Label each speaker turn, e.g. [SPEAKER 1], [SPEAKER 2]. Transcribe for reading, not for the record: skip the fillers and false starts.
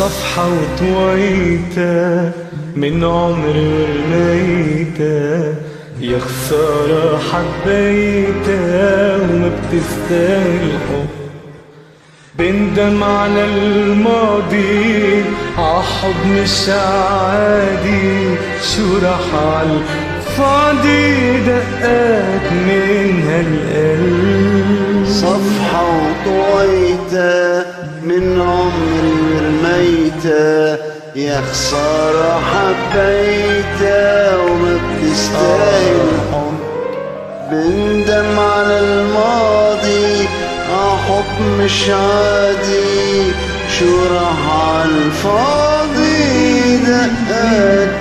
[SPEAKER 1] صفحة وطويتها من عمري ورميتها، يا خسارة حبيتها وما بتستاهل حب. بندم على الماضي عحب مش عادي، شو راح عالفاضي دقات من هالقلب.
[SPEAKER 2] صفحة وطويتها من عمري ورميتها، يا خسارة حبيتها وما بتستاهل حب. بندم على الماضي حب مش عادي، شو راح عالفاضي دقات